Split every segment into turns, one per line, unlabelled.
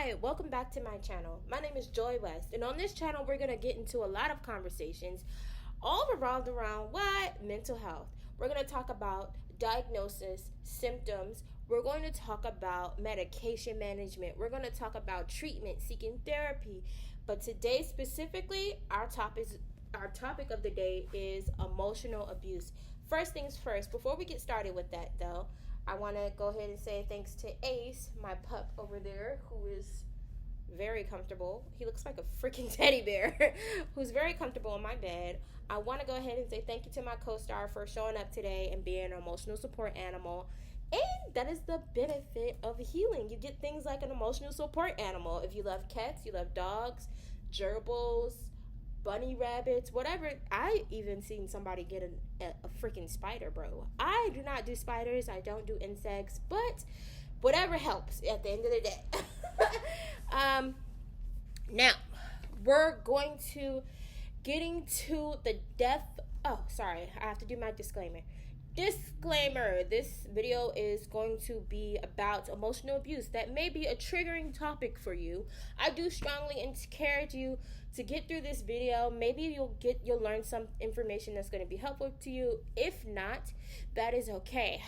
Hi, welcome back to my channel. My name is Joy West, and on this channel, we're going to get into a lot of conversations all revolved around what? Mental health. We're going to talk about diagnosis, symptoms. We're going to talk about medication management. We're going to talk about treatment, seeking therapy. But today, specifically, our topic of the day is emotional abuse. First things first, before we get started with that, though, I want to go ahead and say thanks to Ace, my pup over there, who is very comfortable. He looks like a freaking teddy bear, who's very comfortable in my bed. I want to go ahead and say thank you to my co-star for showing up today and being an emotional support animal. And that is the benefit of healing. You get things like an emotional support animal. If you love cats, you love dogs, gerbils, bunny rabbits, whatever. I even seen somebody get a freaking spider, bro. I do not do spiders. I don't do insects, but whatever helps at the end of the day. Now we're going to getting to the death. Oh, sorry. I have to do my disclaimer. This video is going to be about emotional abuse. That may be a triggering topic for you. I do strongly encourage you to get through this video. Maybe you'll learn some information that's going to be helpful to you. If not, that is okay.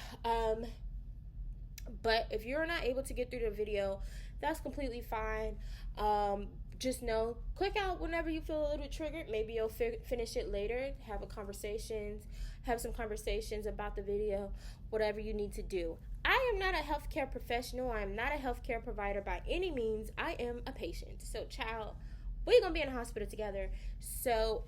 But if you're not able to get through the video, that's completely fine. Just know, click out whenever you feel a little triggered. Maybe you'll finish it later, have some conversations about the video, whatever you need to do. I am not a healthcare professional. I am not a healthcare provider by any means. I am a patient. So, child, we're going to be in the hospital together. So,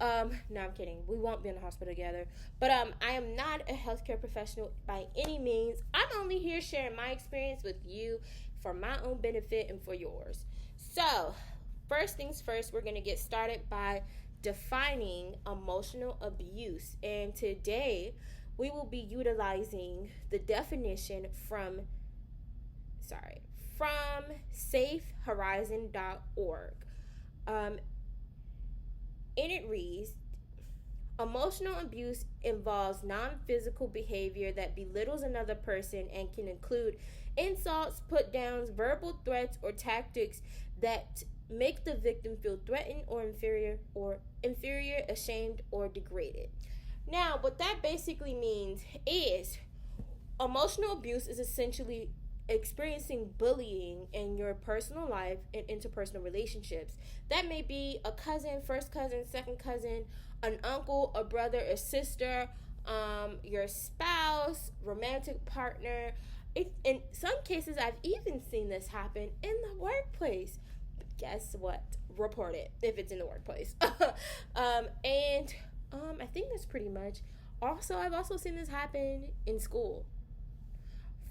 no, I'm kidding. We won't be in the hospital together. But I am not a healthcare professional by any means. I'm only here sharing my experience with you for my own benefit and for yours. So, first things first, we're going to get started by defining emotional abuse. And today, we will be utilizing the definition from safehorizon.org. And it reads, emotional abuse involves non-physical behavior that belittles another person and can include insults, put-downs, verbal threats, or tactics that make the victim feel threatened or inferior, ashamed, or degraded. Now, what that basically means is emotional abuse is essentially experiencing bullying in your personal life and interpersonal relationships. That may be a cousin, first cousin, second cousin, an uncle, a brother, a sister, your spouse, romantic partner. In some cases, I've even seen this happen in the workplace. But guess what? Report it if it's in the workplace. I think that's pretty much. Also, I've also seen this happen in school.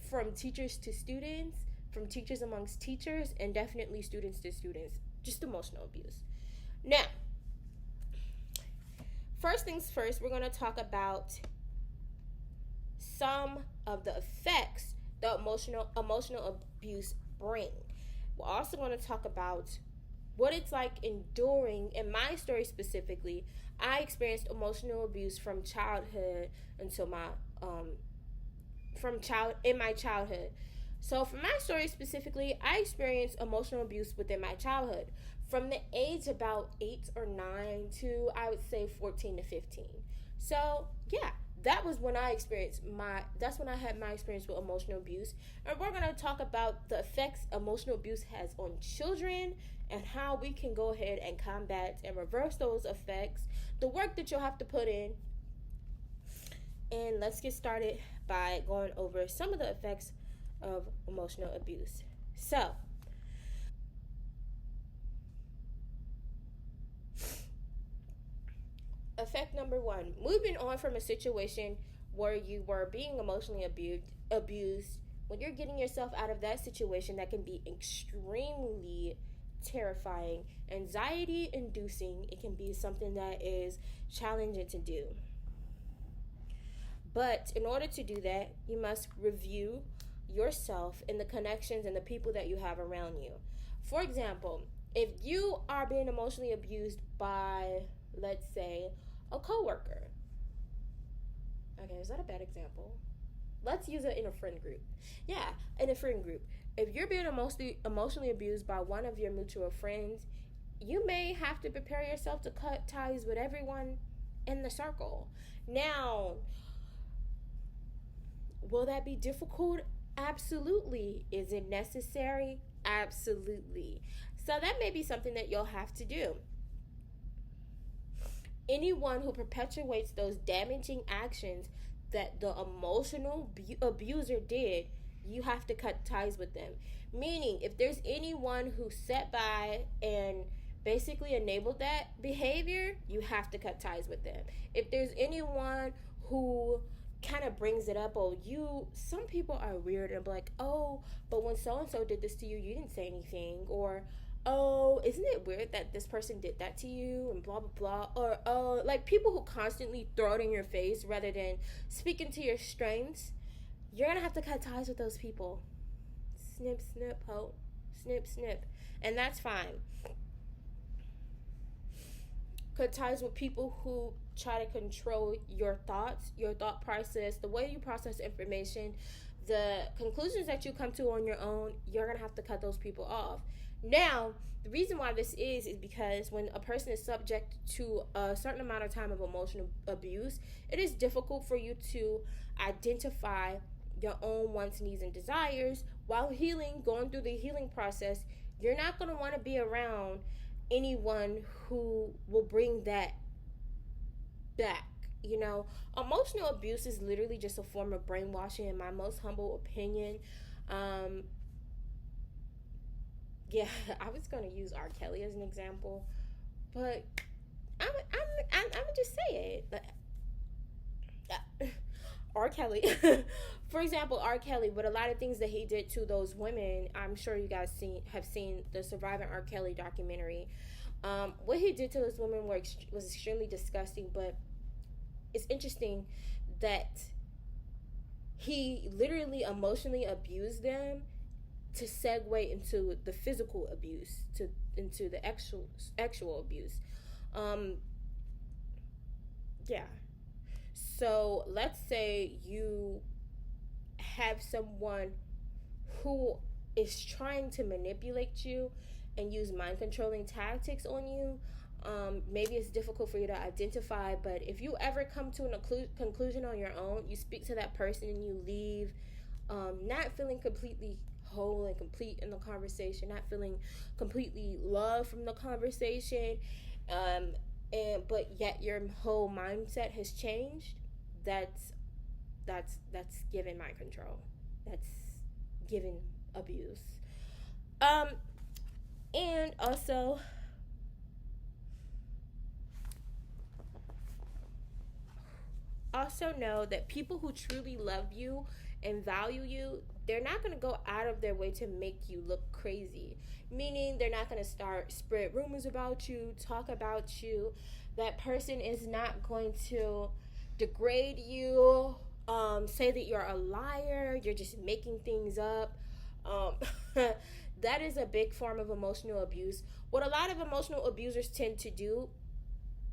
From teachers to students, from teachers amongst teachers, and definitely students to students. Just emotional abuse. Now, first things first, we're going to talk about some of the effects that emotional abuse bring. We're also going to talk about what it's like enduring. In my story specifically, I experienced emotional abuse from childhood until my childhood. So for my story specifically, I experienced emotional abuse within my childhood from the age about 8 or 9 to, I would say, 14 to 15. So yeah, that was when I had my experience with emotional abuse. And we're going to talk about the effects emotional abuse has on children and how we can go ahead and combat and reverse those effects, the work that you'll have to put in. And let's get started by going over some of the effects of emotional abuse. So, effect number 1, moving on from a situation where you were being emotionally abused, when you're getting yourself out of that situation, that can be extremely terrifying, anxiety inducing. It can be something that is challenging to do. But in order to do that, you must review yourself and the connections and the people that you have around you. For example, if you are being emotionally abused by, let's say, a coworker. Okay, is that a bad example? Let's use it in a friend group. Yeah, in a friend group. if you're being emotionally abused by one of your mutual friends, you may have to prepare yourself to cut ties with everyone in the circle. Now, will that be difficult? Absolutely. Is it necessary? Absolutely. So that may be something that you'll have to do. Anyone who perpetuates those damaging actions that the emotional abuser did, you have to cut ties with them. Meaning, if there's anyone who sat by and basically enabled that behavior, you have to cut ties with them. If there's anyone who kind of brings it up, some people are weird and be like, oh, but when so and so did this to you, you didn't say anything, or oh, isn't it weird that this person did that to you, and blah blah blah, or oh, like people who constantly throw it in your face rather than speaking to your strengths. You're gonna have to cut ties with those people. Snip snip ho, snip snip, and that's fine. Cut ties with people who try to control your thoughts, your thought process, the way you process information, the conclusions that you come to on your own. You're gonna have to cut those people off. Now, the reason why this is because when a person is subject to a certain amount of time of emotional abuse, it is difficult for you to identify your own wants, needs, and desires while healing, going through the healing process. You're not going to want to be around anyone who will bring that back. Emotional abuse is literally just a form of brainwashing, in my most humble opinion. Yeah, I was gonna use R. Kelly as an example, but I'm gonna just say it. R. Kelly, for example, R. Kelly, with a lot of things that he did to those women. I'm sure you guys have seen the Surviving R. Kelly documentary. What he did to those women was extremely disgusting, but it's interesting that he literally emotionally abused them to segue into the physical abuse, into the actual abuse. Yeah. So let's say you have someone who is trying to manipulate you and use mind controlling tactics on you. Maybe it's difficult for you to identify, but if you ever come to a conclusion on your own, you speak to that person and you leave not feeling completely whole and complete in the conversation, not feeling completely loved from the conversation, but yet your whole mindset has changed. That's given mind control. That's given abuse. And also know that people who truly love you and value you, they're not going to go out of their way to make you look crazy. Meaning they're not going to spread rumors about you, talk about you. That person is not going to degrade you, say that you're a liar, you're just making things up. That is a big form of emotional abuse. What a lot of emotional abusers tend to do,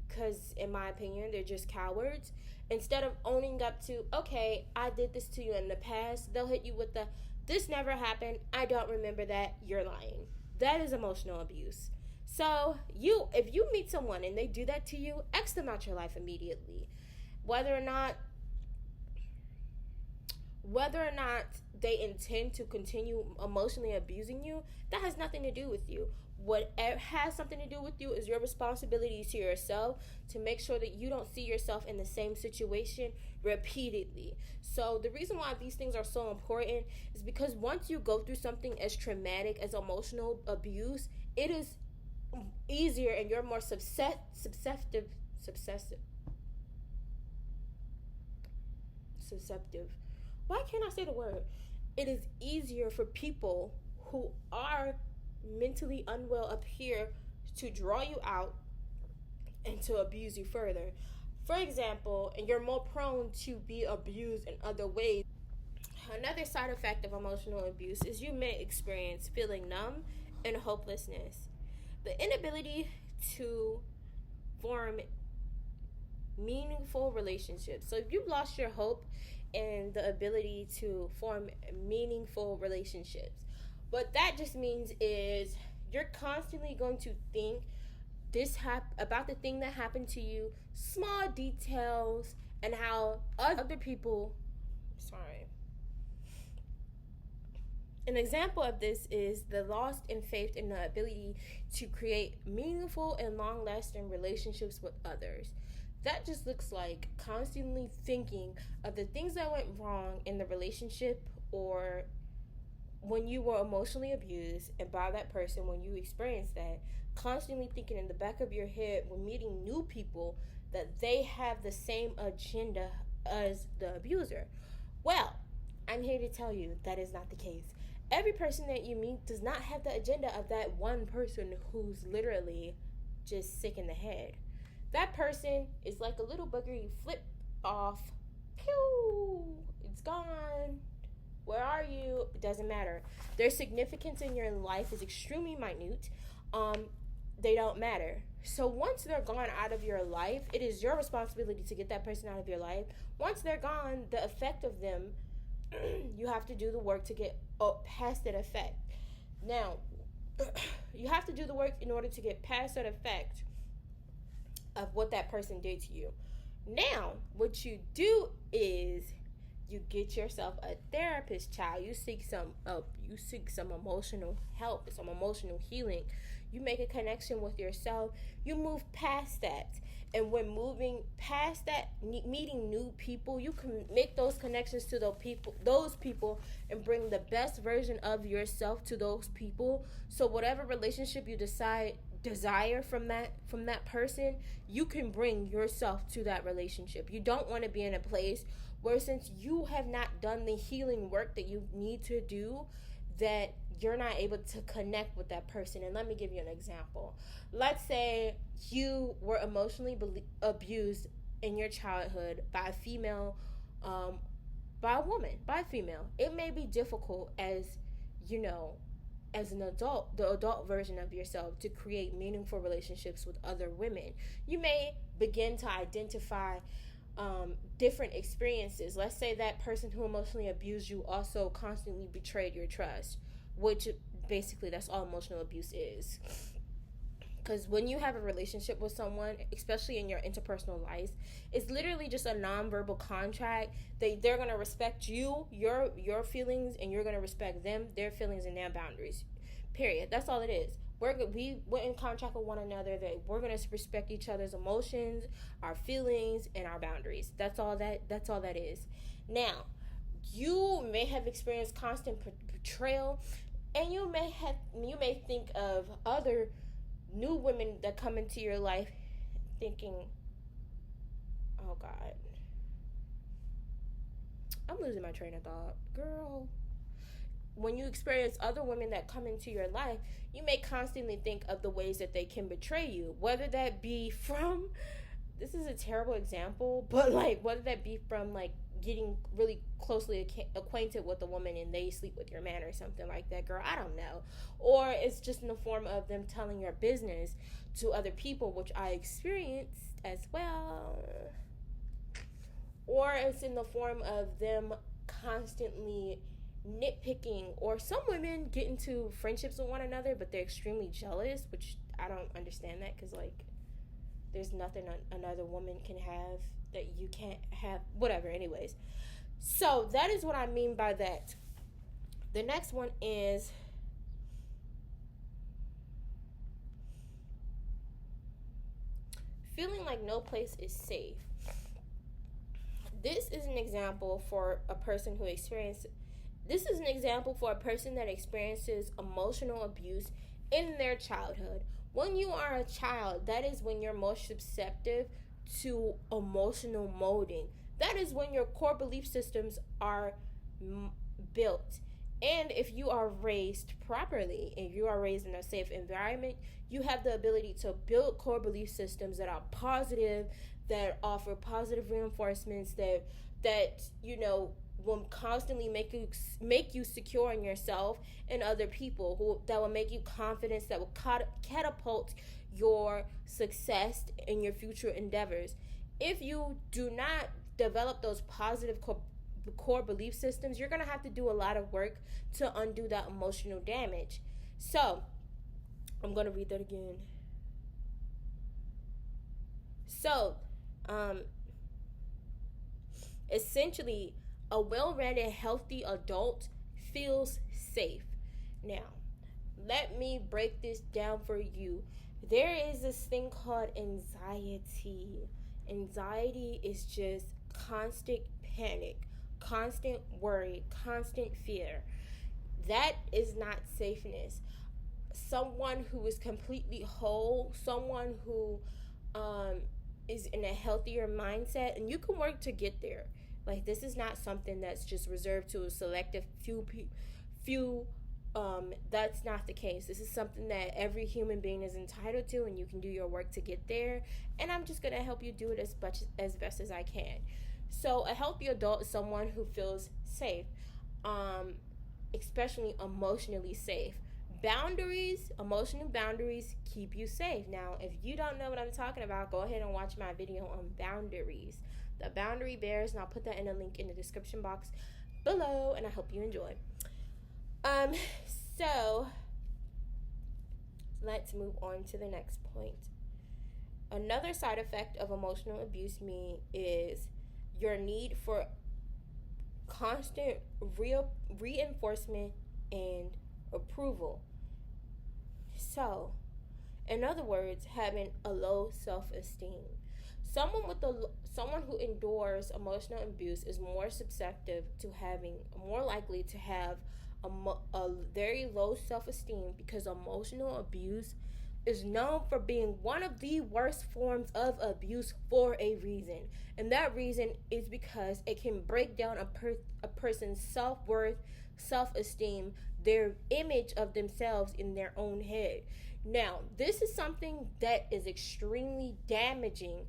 because in my opinion, they're just cowards. Instead of owning up to, okay, I did this to you in the past, they'll hit you with this never happened, I don't remember that, you're lying. That is emotional abuse. So if you meet someone and they do that to you, X them out your life immediately. Whether or not they intend to continue emotionally abusing you, that has nothing to do with you. What has something to do with you is your responsibility to yourself to make sure that you don't see yourself in the same situation repeatedly. So the reason why these things are so important is because once you go through something as traumatic as emotional abuse, it is easier and you're more susceptible. Why can't I say the word? It is easier for people who are mentally unwell up here to draw you out and to abuse you further. For example, and you're more prone to be abused in other ways. Another side effect of emotional abuse is you may experience feeling numb and hopelessness. The inability to form meaningful relationships. So if you've lost your hope and the ability to form meaningful relationships, What that just means is you're constantly going to think about the thing that happened to you, small details, and how other people. Sorry. An example of this is the loss in faith in the ability to create meaningful and long-lasting relationships with others. That just looks like constantly thinking of the things that went wrong in the relationship, or when you were emotionally abused and by that person, when you experienced that, constantly thinking in the back of your head when meeting new people that they have the same agenda as the abuser. Well, I'm here to tell you that is not the case. Every person that you meet does not have the agenda of that one person who's literally just sick in the head. That person is like a little booger you flip off. Pew! It's gone. Where are you? It doesn't matter. Their significance in your life is extremely minute. They don't matter. So once they're gone out of your life, it is your responsibility to get that person out of your life. Once they're gone, the effect of them, you have to do the work to get past that effect. Now, you have to do the work in order to get past that effect of what that person did to you. Now, what you do is you get yourself a therapist, child. You seek some emotional help, some emotional healing. You make a connection with yourself. You move past that. And when moving past that, meeting new people, you can make those connections to those people, and bring the best version of yourself to those people. So whatever relationship you desire from that person, you can bring yourself to that relationship. You don't want to be in a place where, since you have not done the healing work that you need to do, that you're not able to connect with that person. And let me give you an example. Let's say you were emotionally abused in your childhood by a female, by a woman, by a female. It may be difficult as an adult, the adult version of yourself, to create meaningful relationships with other women. You may begin to identify different experiences. Let's say that person who emotionally abused you also constantly betrayed your trust, which basically that's all emotional abuse is. Because when you have a relationship with someone, especially in your interpersonal life, it's literally just a nonverbal contract. They're going to respect you, your feelings, and you're going to respect them, their feelings, and their boundaries. Period. That's all it is. We went in contract with one another that we're going to respect each other's emotions, our feelings, and our boundaries. That's all that is. Now, you may have experienced constant betrayal, and you may think of other new women that come into your life thinking, oh God, I'm losing my train of thought. Girl, when you experience other women that come into your life, you may constantly think of the ways that they can betray you, whether that be from, this is a terrible example, but whether that be from getting really closely acquainted with a woman and they sleep with your man or something like that, girl, I don't know. Or it's just in the form of them telling your business to other people, which I experienced as well. Or it's in the form of them constantly nitpicking, or some women get into friendships with one another, but they're extremely jealous, which I don't understand that, because there's nothing another woman can have that you can't have, whatever. Anyways, so that is what I mean by that. The next one is feeling like no place is safe. This is an example for a person that experiences emotional abuse in their childhood. When you are a child, that is when you're most susceptible to emotional molding. That is when your core belief systems are built. And if you are raised properly, if you are raised in a safe environment, you have the ability to build core belief systems that are positive, that offer positive reinforcements, that will constantly make you secure in yourself and other people, that will make you confidence, that will catapult your success in your future endeavors. If you do not develop those positive core belief systems, you're going to have to do a lot of work to undo that emotional damage. So, I'm going to read that again. So, essentially, a well-rounded, healthy adult feels safe. Now, let me break this down for you. There is this thing called anxiety. Anxiety is just constant panic, constant worry, constant fear. That is not safeness. Someone who is completely whole, someone who is in a healthier mindset, and you can work to get there. Like, this is not something that's just reserved to a selective few. That's not the case. This is something that every human being is entitled to, and you can do your work to get there. And I'm just gonna help you do it as best as I can. So, a healthy adult is someone who feels safe, especially emotionally safe. Emotional boundaries keep you safe. Now, if you don't know what I'm talking about, go ahead and watch my video on boundaries. The boundary bears, and I'll put that in a link in the description box below, and I hope you enjoy. So let's move on to the next point. Another side effect of emotional abuse is your need for constant reinforcement and approval. So, in other words, having a low self-esteem. Someone who endures emotional abuse is more likely to have a very low self-esteem, because emotional abuse is known for being one of the worst forms of abuse for a reason. And that reason is because it can break down a person's self-worth, self-esteem, their image of themselves in their own head. Now, this is something that is extremely damaging.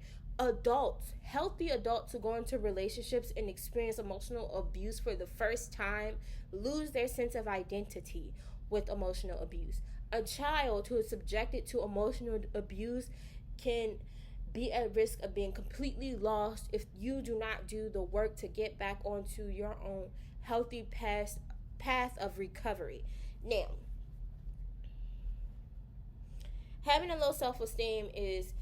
Healthy adults who go into relationships and experience emotional abuse for the first time lose their sense of identity with emotional abuse. A child who is subjected to emotional abuse can be at risk of being completely lost if you do not do the work to get back onto your own healthy path of recovery. Now, having a low self-esteem is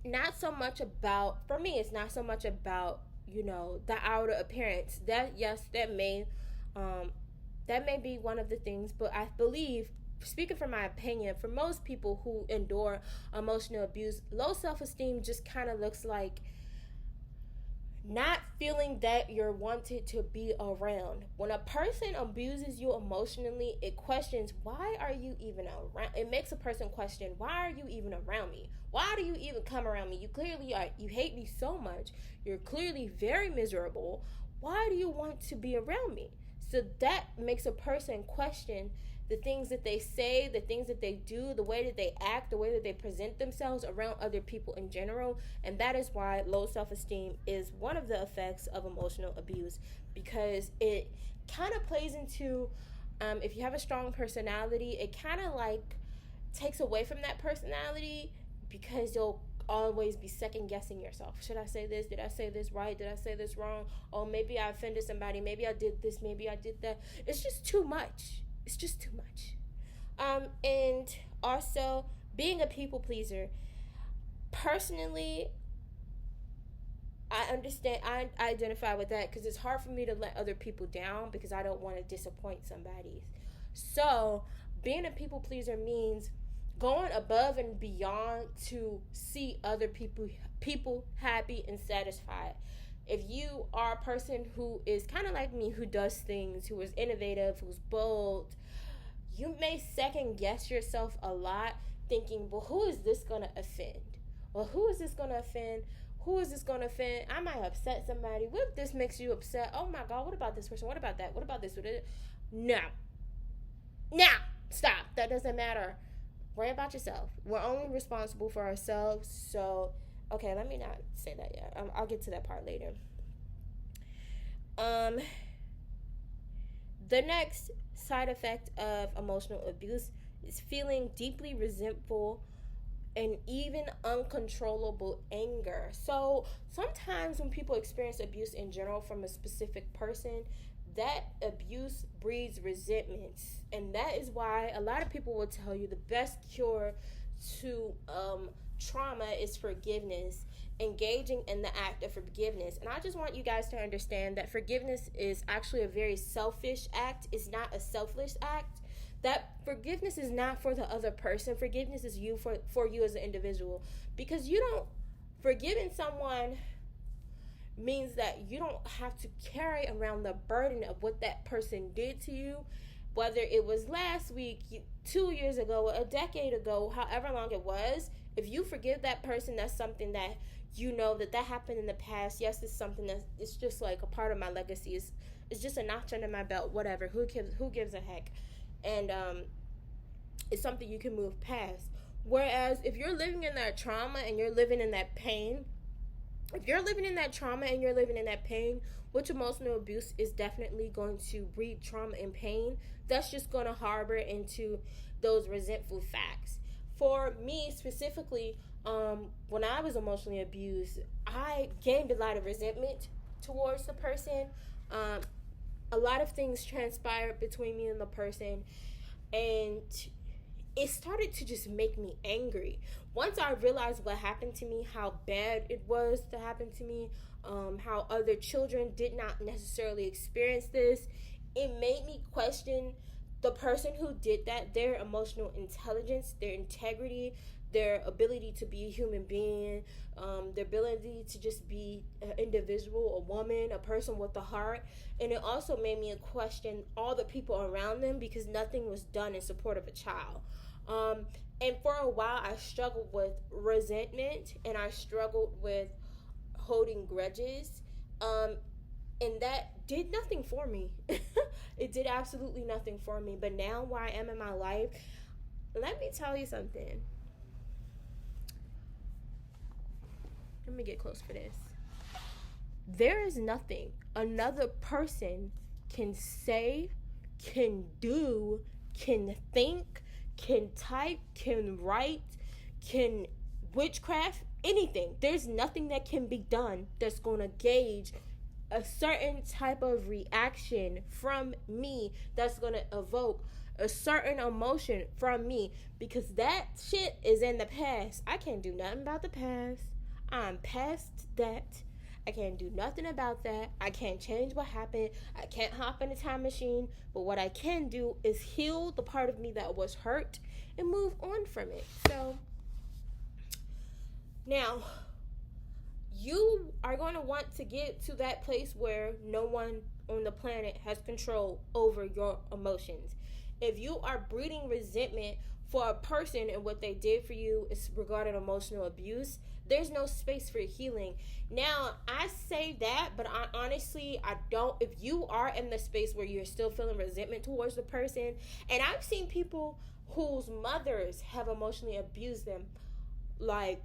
not so much about, for me, it's not so much about, the outer appearance. That may be one of the things, but I believe, speaking from my opinion, for most people who endure emotional abuse, low self-esteem just kind of looks like not feeling that you're wanted to be around. When a person abuses you emotionally, it questions, why are you even around? It makes a person question, why are you even around me? Why do you even come around me? You clearly you hate me so much. You're clearly very miserable. Why do you want to be around me? So that makes a person question the things that they say, the things that they do, the way that they act, the way that they present themselves around other people in general. And that is why low self-esteem is one of the effects of emotional abuse, because it kind of plays into, if you have a strong personality, it kind of like takes away from that personality, because you'll always be second guessing yourself. Should I say this? Did I say this right? Did I say this wrong? Oh, maybe I offended somebody. Maybe I did this. Maybe I did that. It's just too much. It's just too much. And also, being a people pleaser. Personally, I understand, I identify with that, because it's hard for me to let other people down because I don't want to disappoint somebody. So, being a people pleaser means going above and beyond to see other people happy and satisfied. If you are a person who is kind of like me, who does things, who is innovative, who's bold, you may second guess yourself a lot, thinking, well, who is this going to offend? Well, who is this going to offend? Who is this going to offend? I might upset somebody. What if this makes you upset? Oh my God, what about this person? What about that? What about this? No. Stop. That doesn't matter. Worry about yourself. We're only responsible for ourselves. So, okay, let me not say that yet. I'll get to that part later. The next side effect of emotional abuse is feeling deeply resentful and even uncontrollable anger. So sometimes when people experience abuse in general from a specific person, that abuse breeds resentments. And that is why a lot of people will tell you the best cure to trauma is forgiveness, engaging in the act of forgiveness. And I just want you guys to understand that forgiveness is actually a very selfish act. It's not a selfless act. That forgiveness is not for the other person. Forgiveness is you for you as an individual. Because you don't, forgiving someone means that you don't have to carry around the burden of what that person did to you, whether it was last week, 2 years ago, a decade ago, however long it was. If you forgive that person, that's something that you know that happened in the past. Yes, it's something that it's just like a part of my legacy. It's just a notch under my belt. Whatever. Who gives a heck? And it's something you can move past. Whereas if you're living in that trauma and you're living in that pain, which emotional abuse is definitely going to breed trauma and pain, that's just going to harbor into those resentful facts. For me specifically, when I was emotionally abused, I gained a lot of resentment towards the person. A lot of things transpired between me and the person, and it started to just make me angry. Once I realized what happened to me, how bad it was to happen to me, how other children did not necessarily experience this, it made me question the person who did that, their emotional intelligence, their integrity, their ability to be a human being, their ability to just be an individual, a woman, a person with a heart. And it also made me question all the people around them, because nothing was done in support of a child. And for a while, I struggled with resentment, and I struggled with holding grudges. And that did nothing for me. It did absolutely nothing for me. But now, where I am in my life, let me tell you something. Let me get close for this. There is nothing another person can say, can do, can think, can type, can write, can witchcraft, anything. There's nothing that can be done that's going to gauge a certain type of reaction from me, that's going to evoke a certain emotion from me, because that shit is in the past. I can't do nothing about the past. I'm past that. I can't do nothing about that. I can't change what happened. I can't hop in a time machine. But what I can do is heal the part of me that was hurt and move on from it. So now, you are going to want to get to that place where no one on the planet has control over your emotions. If you are breeding resentment for a person and what they did for you is regarding emotional abuse, there's no space for healing. Now, I say that, but I don't. If you are in the space where you're still feeling resentment towards the person, and I've seen people whose mothers have emotionally abused them, like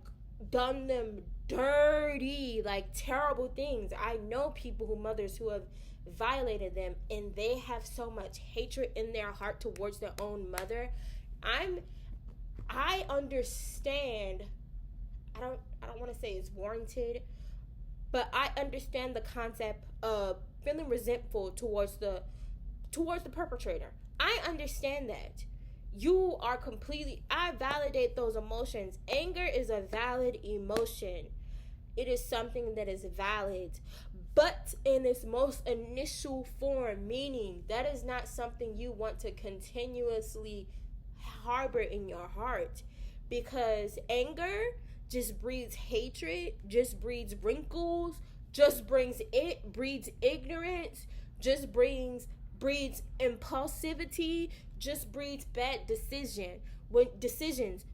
done them dirty, like terrible things. I know people mothers who have violated them, and they have so much hatred in their heart towards their own mother. I understand. I don't want to say it's warranted, but I understand the concept of feeling resentful towards the perpetrator. I understand that. I validate those emotions. Anger is a valid emotion. It is something that is valid, but in its most initial form, meaning that is not something you want to continuously harbor in your heart, because anger just breeds hatred, just breeds wrinkles, breeds ignorance, breeds impulsivity, just breeds bad decisions.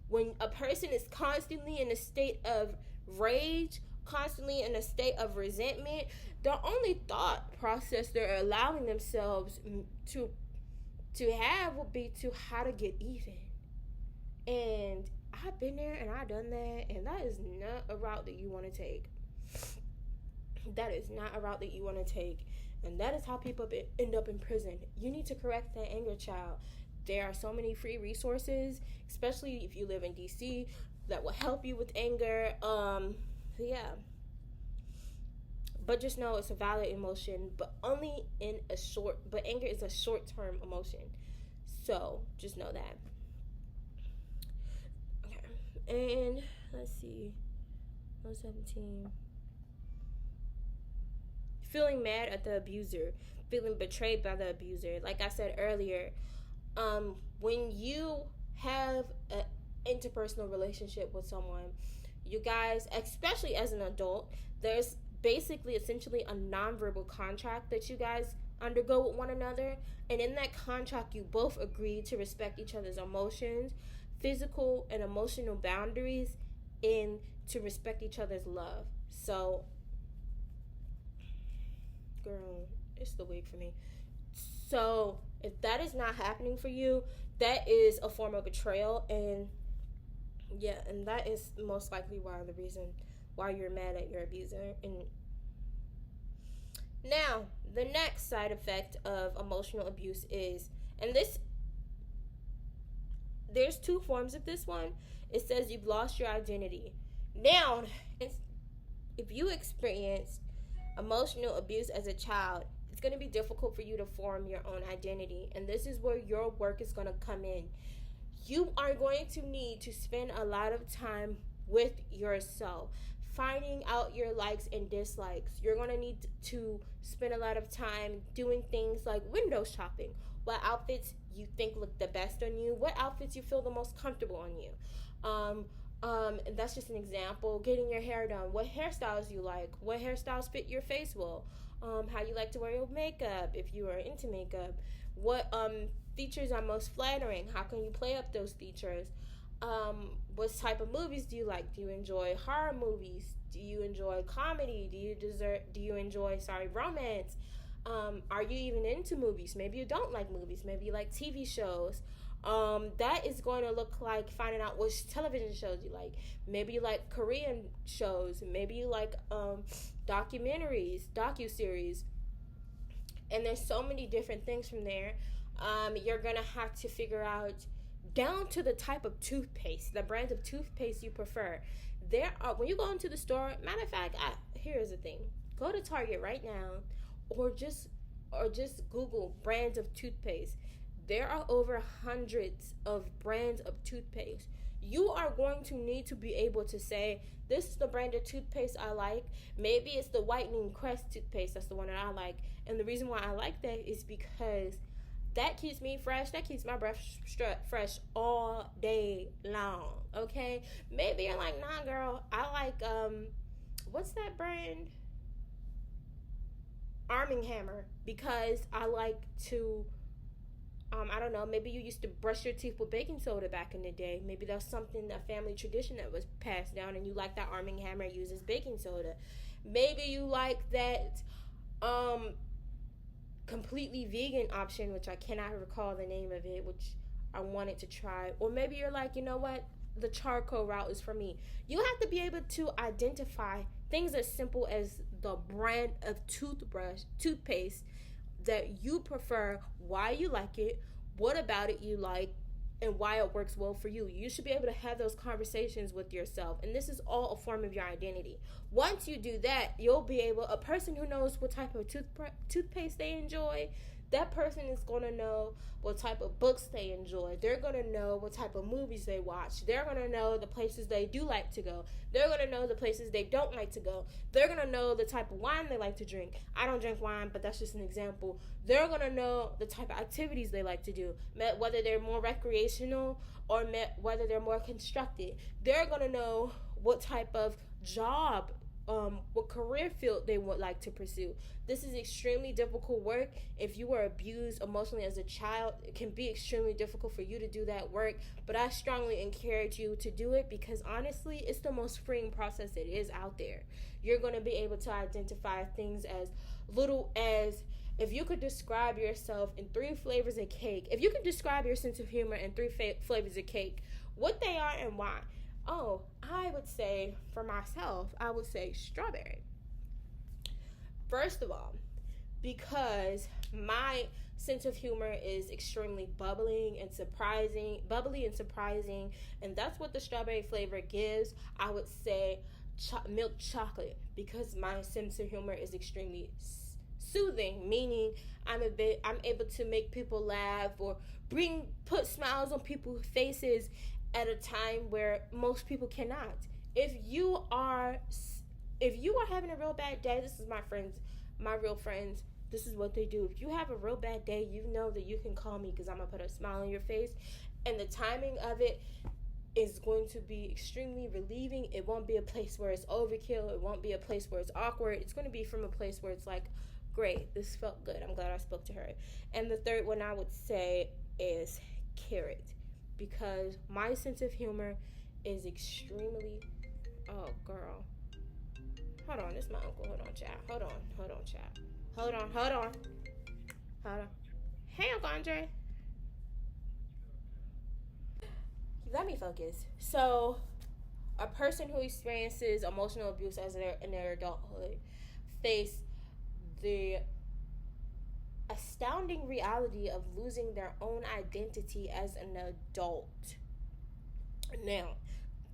When a person is constantly in a state of rage, constantly in a state of resentment, the only thought process they're allowing themselves to have would be to how to get even. And I've been there and I've done that, and that is not a route that you want to take. That is not a route that you want to take. And that is how people end up in prison. You need to correct that anger, child. There are so many free resources, especially if you live in DC. that will help you with anger. Yeah. But just know it's a valid emotion, but only in a short. But anger is a short-term emotion, so just know that. Okay, and let's see. 17. Feeling mad at the abuser, feeling betrayed by the abuser. Like I said earlier, when you have an interpersonal relationship with someone, you guys, especially as an adult, there's basically essentially a nonverbal contract that you guys undergo with one another. And in that contract, you both agree to respect each other's emotions, physical and emotional boundaries, and to respect each other's love. So, girl, it's the wig for me. So, if that is not happening for you, that is a form of betrayal. And yeah, and that is most likely the reason why you're mad at your abuser. And now, the next side effect of emotional abuse is, and there's two forms of this one. It says you've lost your identity. Now, if you experienced emotional abuse as a child, it's going to be difficult for you to form your own identity. And this is where your work is going to come in. You are going to need to spend a lot of time with yourself, finding out your likes and dislikes. You're going to need to spend a lot of time doing things like window shopping. What outfits you think look the best on you? What outfits you feel the most comfortable on you? And that's just an example. Getting your hair done. What hairstyles you like? What hairstyles fit your face well? How you like to wear your makeup if you are into makeup? What features are most flattering? How can you play up those features? What type of movies do you like? Do you enjoy horror movies? Do you enjoy comedy? Do you enjoy romance? Are you even into movies? Maybe you don't like movies. Maybe you like TV shows. That is going to look like finding out which television shows you like. Maybe you like Korean shows. Maybe you like documentaries, docuseries. And there's so many different things from there. You're going to have to figure out down to the type of toothpaste, the brand of toothpaste you prefer. When you go into the store, matter of fact, here's the thing. Go to Target right now or just Google brands of toothpaste. There are over hundreds of brands of toothpaste. You are going to need to be able to say, this is the brand of toothpaste I like. Maybe it's the Whitening Crest toothpaste. That's the one that I like. And the reason why I like that is because that keeps me fresh. That keeps my breath fresh all day long. Okay? Maybe you're like, nah, girl. I like, what's that brand? Arm & Hammer. Because I like to... I don't know, maybe you used to brush your teeth with baking soda back in the day. Maybe that's something, a family tradition that was passed down, and you like that Arm & Hammer uses baking soda. Maybe you like that completely vegan option, which I cannot recall the name of it, which I wanted to try. Or maybe you're like, you know what, the charcoal route is for me. You have to be able to identify things as simple as the brand of toothpaste that you prefer, why you like it, what about it you like, and why it works well for you. You should be able to have those conversations with yourself, and this is all a form of your identity. Once you do that, you'll be able, a person who knows what type of toothpaste they enjoy, that person is going to know what type of books they enjoy. They're going to know what type of movies they watch. They're going to know the places they do like to go. They're going to know the places they don't like to go. They're going to know the type of wine they like to drink. I don't drink wine, but that's just an example. They're going to know the type of activities they like to do, whether they're more recreational or whether they're more constructed. They're going to know what type of job, what career field they would like to pursue. This is extremely difficult work. If you were abused emotionally as a child, it can be extremely difficult for you to do that work, but I strongly encourage you to do it because honestly, it's the most freeing process that is out there. You're going to be able to identify things as little as, if you could describe yourself in 3 flavors of cake, if you could describe your sense of humor in 3 flavors of cake, what they are and why. Oh, I would say, for myself, I would say strawberry. First of all, because My sense of humor is extremely bubbly and surprising, and that's what the strawberry flavor gives. I would say milk chocolate, because my sense of humor is extremely soothing, meaning I'm able to make people laugh or put smiles on people's faces at a time where most people cannot. If you are having a real bad day, this is my real friends, this is what they do. If you have a real bad day, you know that you can call me, because I'm gonna put a smile on your face, and the timing of it is going to be extremely relieving. It won't be a place where it's overkill. It won't be a place where it's awkward. It's going to be from a place where it's like, great, this felt good. I'm glad I spoke to her. And the third one I would say is carrot, because my sense of humor is extremely, oh girl, hold on, this is my uncle. Hold on, chat. Hold on, chat. Hold on. Hey, Uncle Andre. Let me focus. So, a person who experiences emotional abuse in their adulthood face the astounding reality of losing their own identity as an adult. Now,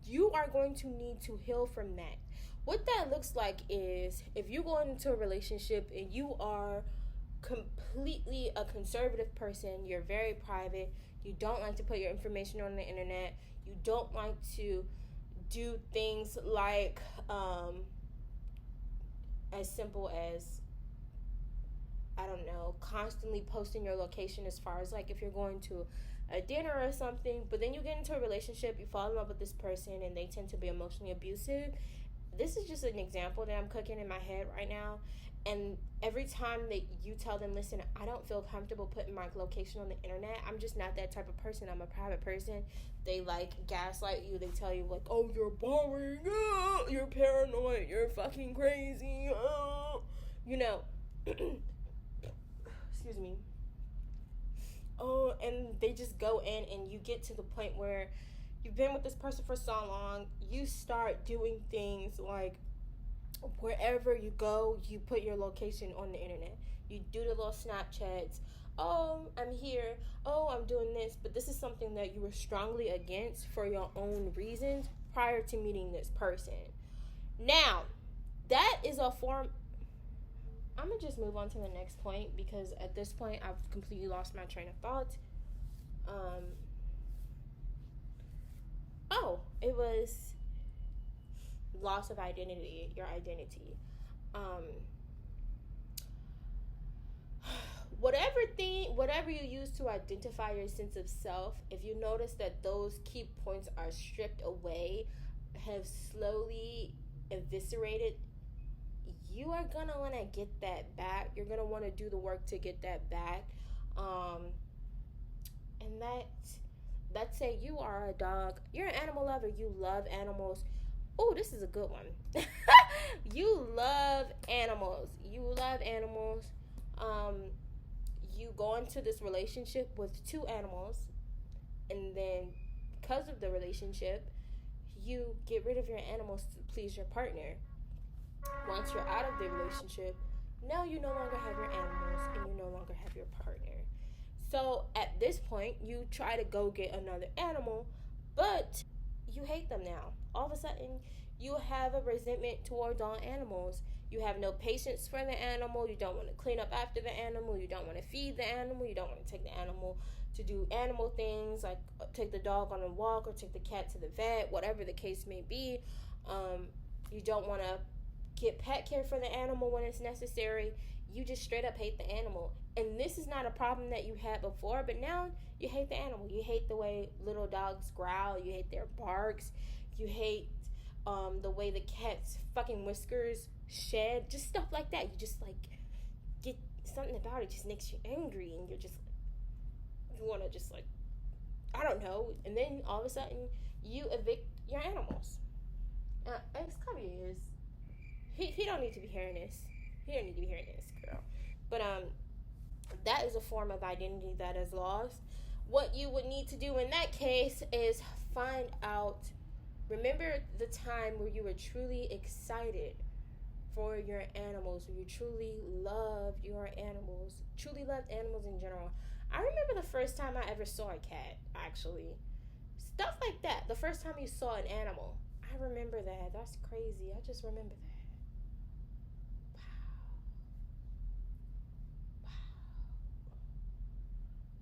you are going to need to heal from that. What that looks like is, if you go into a relationship and you are completely a conservative person, you're very private, you don't like to put your information on the internet, you don't like to do things like as simple as, I don't know, constantly posting your location, as far as like if you're going to a dinner or something, but then you get into a relationship, you fall in love with this person, and they tend to be emotionally abusive. This is just an example that I'm cooking in my head right now. And every time that you tell them, listen, I don't feel comfortable putting my location on the internet, I'm just not that type of person, I'm a private person, they like gaslight you. They tell you like, oh, you're boring, you're paranoid, you're fucking crazy, you know. Excuse me. Oh, and they just go in, and you get to the point where you've been with this person for so long, you start doing things like, wherever you go, you put your location on the internet. You do the little Snapchats. Oh, I'm here. Oh, I'm doing this. But this is something that you were strongly against for your own reasons prior to meeting this person. Now, that is a form. I'm going to just move on to the next point, because at this point, I've completely lost my train of thought. It was loss of identity, your identity. Whatever you use to identify your sense of self, if you notice that those key points are stripped away, have slowly eviscerated, you are gonna want to get that back. You're gonna want to do the work to get that back. And let's say you are a dog, you're an animal lover, you love animals. Oh, this is a good one. You love animals. You go into this relationship with two animals, and then because of the relationship, you get rid of your animals to please your partner. Once you're out of the relationship, now you no longer have your animals, and you no longer have your partner. So at this point, you try to go get another animal, but you hate them now. All of a sudden, you have a resentment towards all animals. You have no patience for the animal. You don't want to clean up after the animal. You don't want to feed the animal. You don't want to take the animal to do animal things, like take the dog on a walk or take the cat to the vet, whatever the case may be. You don't want to get pet care for the animal when it's necessary. You just straight up hate the animal. And this is not a problem that you had before, but now you hate the animal. You hate the way little dogs growl. You hate their barks. You hate the way the cat's fucking whiskers shed. Just stuff like that. You just like get something about it just makes you angry, and you want to just like, I don't know. And then all of a sudden you evict your animals. Xavier is he don't need to be hearing this. He don't need to be hearing this, girl. But that is a form of identity that is lost. What you would need to do in that case is remember the time where you were truly excited for your animals, or you truly love your animals, truly love animals in general. I remember the first time I ever saw a cat, actually. Stuff like that. The first time you saw an animal. I remember that. That's crazy. I just remember that.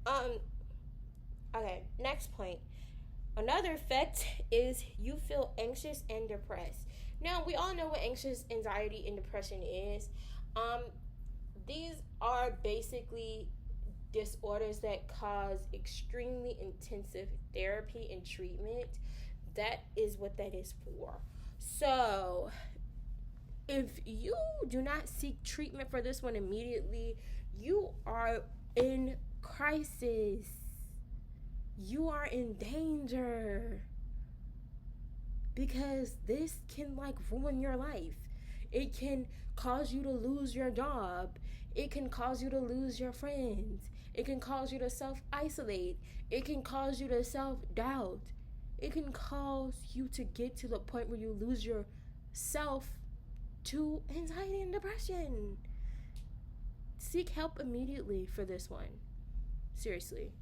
Wow. Okay, next point. Another effect is you feel anxious and depressed. Now, we all know what anxious, anxiety, and depression is. Um, these are basically disorders that cause extremely intensive therapy and treatment. That is what that is for. So, if you do not seek treatment for this one immediately, you are in crisis. You are in danger. Because this can ruin your life. It can cause you to lose your job. It can cause you to lose your friends. It can cause you to self-isolate. It can cause you to self-doubt. It can cause you to get to the point where you lose yourself to anxiety and depression. Seek help immediately for this one. Seriously.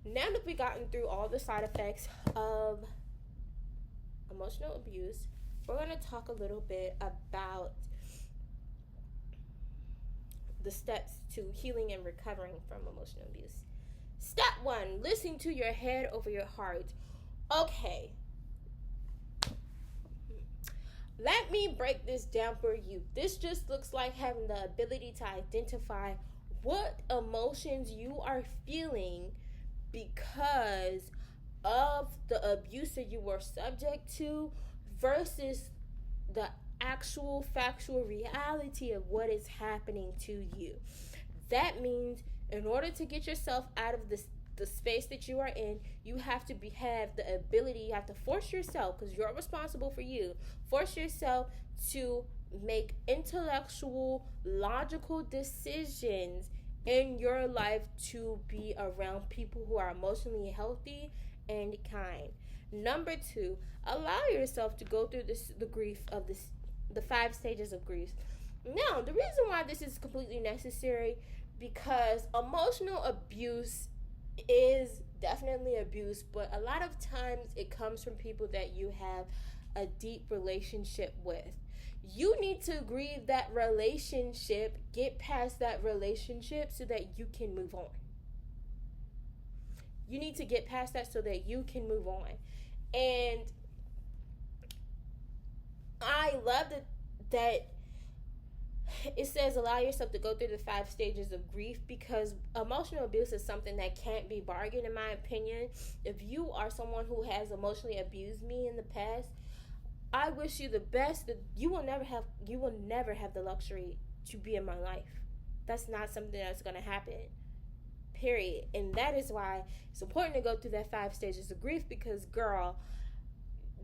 Now that we've gotten through all the side effects of emotional abuse, we're going to talk a little bit about the steps to healing and recovering from emotional abuse. Step 1, listen to your head over your heart. Okay. Let me break this down for you. This just looks like having the ability to identify what emotions you are feeling because of the abuse that you were subject to versus the actual factual reality of what is happening to you. That means in order to get yourself out of the space that you are in, you have to have the ability, you have to force yourself, because you're responsible for you, force yourself to make intellectual, logical decisions in your life to be around people who are emotionally healthy and kind. Number 2, allow yourself to go through the grief of the 5 stages of grief. Now, the reason why this is completely necessary, because emotional abuse is definitely abuse, but a lot of times it comes from people that you have a deep relationship with. You need to grieve that relationship, get past that relationship so that you can move on. You need to get past that so that you can move on. And I love that it says allow yourself to go through the 5 stages of grief, because emotional abuse is something that can't be bargained, in my opinion. If you are someone who has emotionally abused me in the past, I wish you the best. That you will never have the luxury to be in my life. That's not something that's going to happen. Period. And that is why it's important to go through that 5 stages of grief, because girl,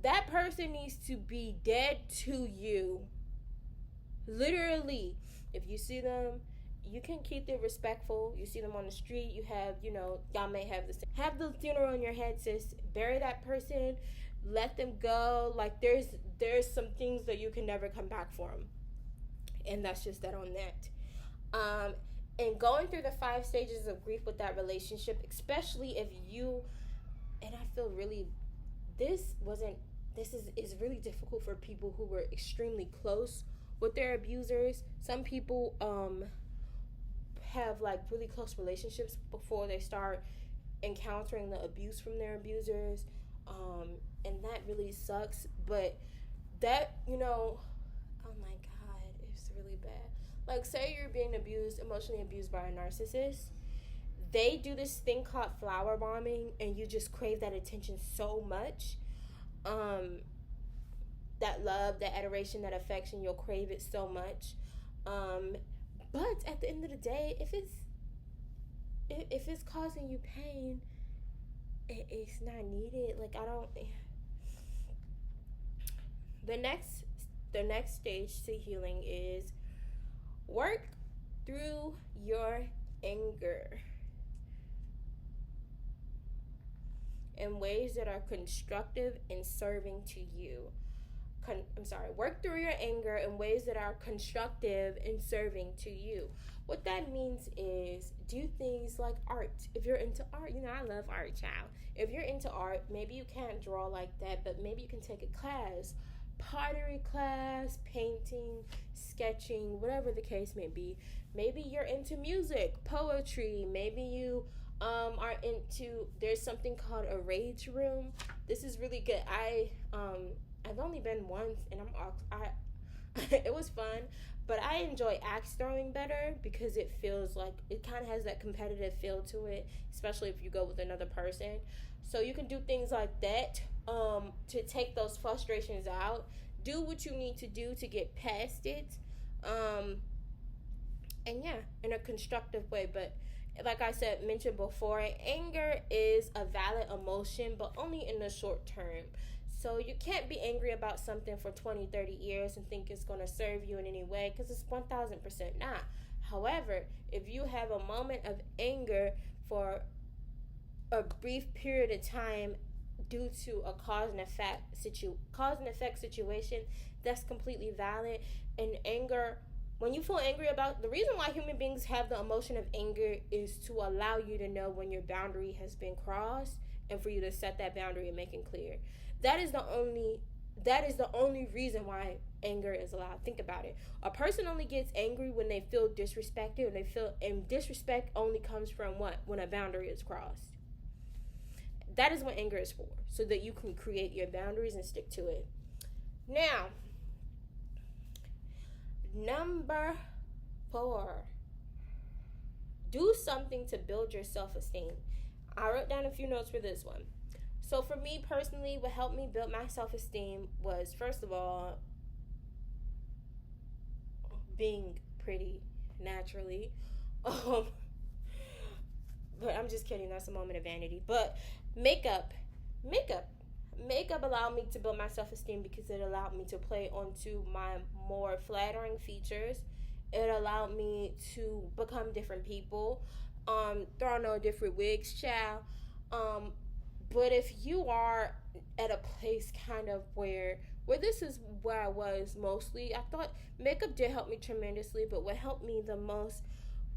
that person needs to be dead to you. Literally. If you see them, you can keep it respectful. You see them on the street, you have, y'all may have the funeral in your head, sis. Bury that person, let them go. There's some things that you can never come back from. And that's just that on that. And going through the 5 stages of grief with that relationship, especially if you, and I feel really, this is really difficult for people who were extremely close with their abusers. Some people have really close relationships before they start encountering the abuse from their abusers, and that really sucks. But that, oh my god, it's really bad. Say you're being emotionally abused by a narcissist. They do this thing called flower bombing, and you just crave that attention so much. That love, that adoration, that affection, you'll crave it so much. But at the end of the day, if it's causing you pain, it's not needed. The next stage to healing is work through your anger in ways that are constructive and serving to you. work through your anger in ways that are constructive and serving to you. What that means is do things like art. If you're into art, I love art, child. If you're into art, maybe you can't draw like that, but maybe you can take a class, pottery class, painting, sketching, whatever the case may be. Maybe you're into music, poetry. Maybe you are into, there's something called a rage room. This is really good. I've only been once, and I it was fun, but I enjoy axe throwing better because it feels like it kind of has that competitive feel to it, especially if you go with another person. So you can do things like that to take those frustrations out. Do what you need to do to get past it, and yeah, in a constructive way. But like I mentioned before, anger is a valid emotion, but only in the short term. So you can't be angry about something for 20, 30 years and think it's going to serve you in any way, because it's 1000% not. However, if you have a moment of anger for a brief period of time due to a cause and effect situation, that's completely valid. And anger, when you feel angry about, the reason why human beings have the emotion of anger is to allow you to know when your boundary has been crossed and for you to set that boundary and make it clear. That is the only reason why anger is allowed. Think about it. A person only gets angry when they feel disrespected, and disrespect only comes from what? When a boundary is crossed. That is what anger is for, so that you can create your boundaries and stick to it. Now, number 4. Do something to build your self-esteem. I wrote down a few notes for this one. So for me personally, what helped me build my self-esteem was, first of all, being pretty naturally. But I'm just kidding. That's a moment of vanity. But makeup allowed me to build my self-esteem because it allowed me to play onto my more flattering features. It allowed me to become different people. Throw on different wigs, child. But if you are at a place kind of where this is where I was mostly, I thought makeup did help me tremendously, but what helped me the most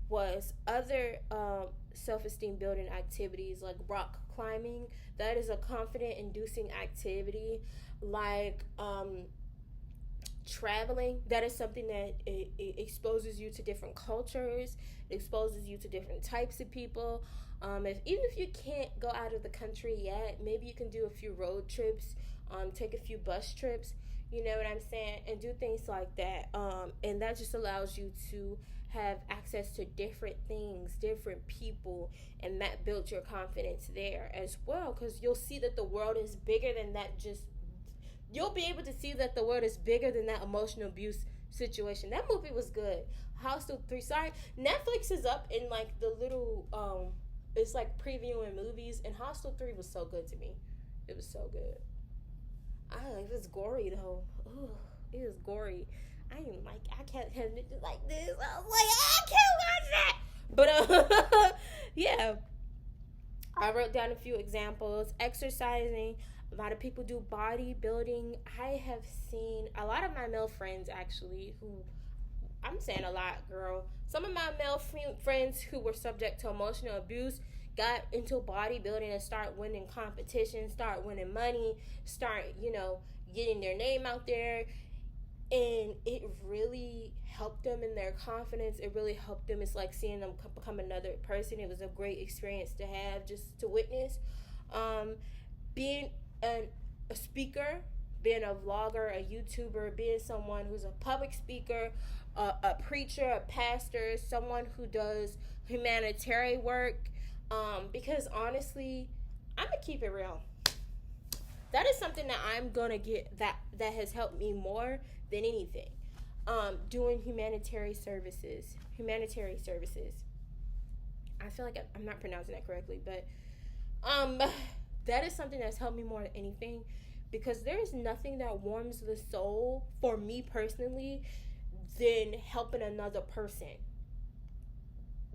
was other self-esteem building activities like rock climbing. That is a confident inducing activity. Like traveling, that is something that it exposes you to different cultures. It exposes you to different types of people. Even if you can't go out of the country yet, maybe you can do a few road trips, take a few bus trips, you know what I'm saying, and do things like that. And that just allows you to have access to different things, different people, and that builds your confidence there as well, because you'll see that the world is bigger than that. You'll be able to see that the world is bigger than that emotional abuse situation. That movie was good. Hostel 3. Sorry, Netflix is up in like the little it's like previewing movies, and Hostel 3 was so good to me. It was so good. It was gory though. Ooh, it was gory. I can't have it like this. I was like, I can't watch that. But yeah. I wrote down a few examples. Exercising. A lot of people do bodybuilding. I have seen a lot of my male friends actually who, I'm saying a lot, girl. Some of my male friends who were subject to emotional abuse got into bodybuilding and start winning competitions, start winning money, start, getting their name out there. And it really helped them in their confidence. It really helped them. It's like seeing them become another person. It was a great experience to have, just to witness. Being a speaker, being a vlogger, a YouTuber, being someone who's a public speaker, a preacher, a pastor, someone who does humanitarian work. Because honestly, I'm gonna keep it real. That is something that I'm gonna get that has helped me more than anything. Doing humanitarian services. I feel like I'm not pronouncing that correctly, but that is something that's helped me more than anything, because there is nothing that warms the soul for me personally than helping another person.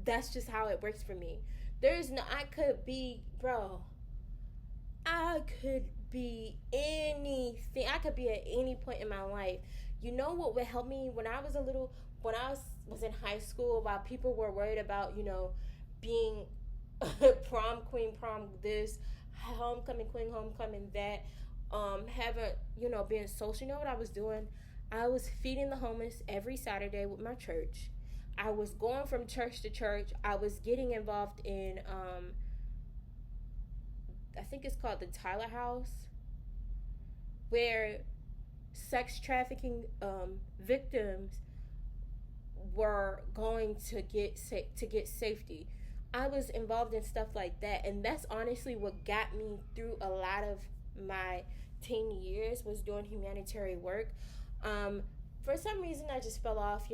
That's just how it works for me. I could be anything. I could be at any point in my life. You know what would help me when I was when I was in high school, while people were worried about, being prom queen, prom this, homecoming queen, homecoming that, having, being social. You know what I was doing? I was feeding the homeless every Saturday with my church. I was going from church to church. I was getting involved in, I think it's called the Tyler House, where sex trafficking victims were going to get safety. I was involved in stuff like that, and that's honestly what got me through a lot of my teen years, was doing humanitarian work. For some reason, I just fell off,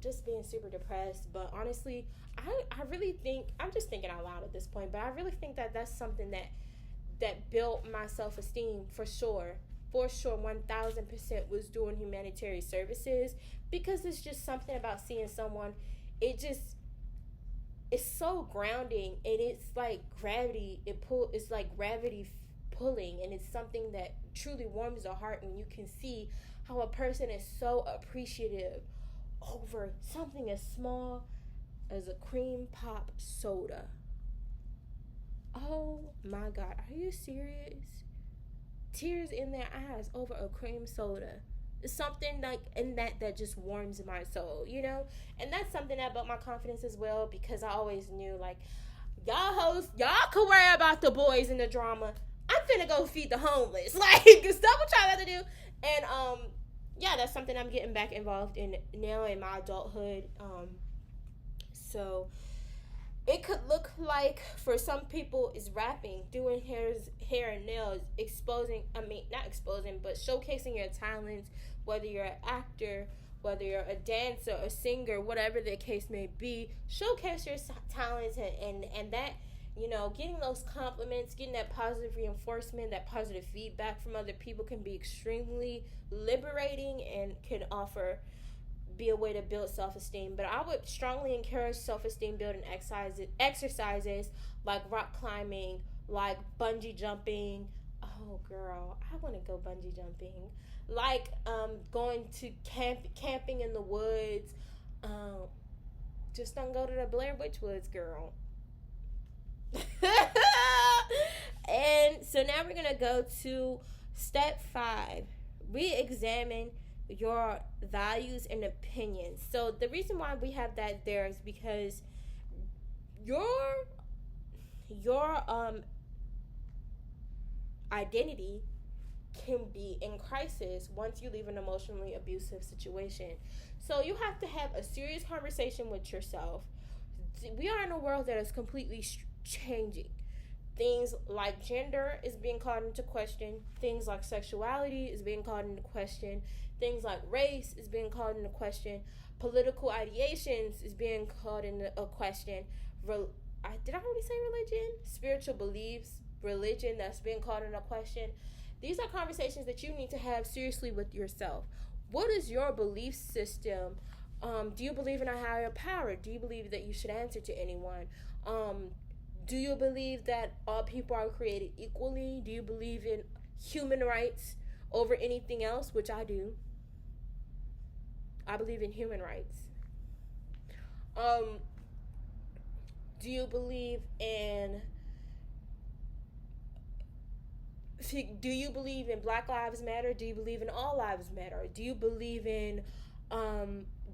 just being super depressed. But honestly, I really think, I'm just thinking out loud at this point, but I really think that that's something that built my self-esteem for sure. For sure, 1000% was doing humanitarian services, because it's just something about seeing someone. It's so grounding, and it's like gravity. It's like gravity pulling, and it's something that truly warms the heart when you can see how a person is so appreciative over something as small as a cream pop soda. Oh my God, are you serious? Tears in their eyes over a cream soda. It's something like in that just warms my soul, And that's something that built my confidence as well, because I always knew, like, y'all hosts, y'all could worry about the boys and the drama. I'm finna go feed the homeless. Like, stop what y'all got to do. And yeah, that's something I'm getting back involved in now in my adulthood. So it could look like, for some people, is rapping, doing hair and nails, not exposing, but showcasing your talents, whether you're an actor, whether you're a dancer, a singer, whatever the case may be. Showcase your talents, and that, getting those compliments, getting that positive reinforcement, that positive feedback from other people can be extremely liberating, and can be a way to build self-esteem. But I would strongly encourage self-esteem building exercises like rock climbing, like bungee jumping. Oh girl, I want to go bungee jumping. Like going to camping in the woods. Just don't go to the Blair Witch Woods, girl. And so now we're gonna go to step 5. Re-examine your values and opinions. So the reason why we have that there is because your identity can be in crisis once you leave an emotionally abusive situation. So you have to have a serious conversation with yourself. We are in a world that is completely changing. Things like gender is being called into question. Things like sexuality is being called into question. Things like race is being called into question. Political ideations is being called into a question. Did I already say religion? Spiritual beliefs, religion, that's being called into question. These are conversations that you need to have seriously with yourself. What is your belief system? Do you believe in a higher power? Do you believe that you should answer to anyone? Do you believe that all people are created equally? Do you believe in human rights over anything else? Which I do. I believe in human rights. Do you believe in Black Lives Matter? Do you believe in All Lives Matter? Do you believe in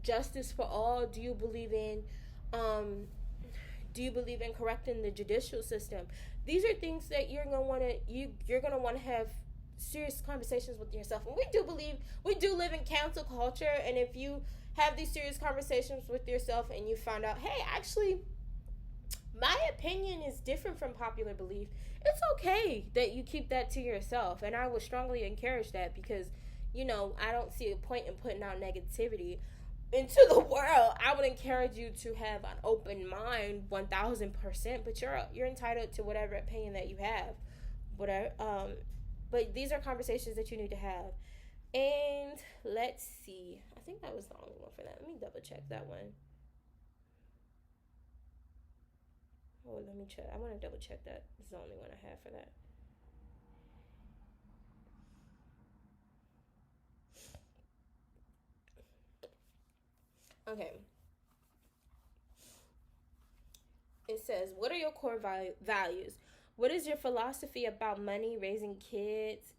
justice for all? Do you believe in correcting the judicial system? These are things that you're gonna want to have serious conversations with yourself. And we do live in cancel culture, and if you have these serious conversations with yourself and you find out, hey, actually my opinion is different from popular belief, it's okay that you keep that to yourself. And I would strongly encourage that, because I don't see a point in putting out negativity into the world. I would encourage you to have an open mind 1000%, but you're entitled to whatever opinion that you have, whatever. But these are conversations that you need to have. And let's see, I think that was the only one for that. Let me double check that one. Oh, let me check. I want to double check that. It's the only one I have for that. Okay. It says, what are your core values? What is your philosophy about money, raising kids?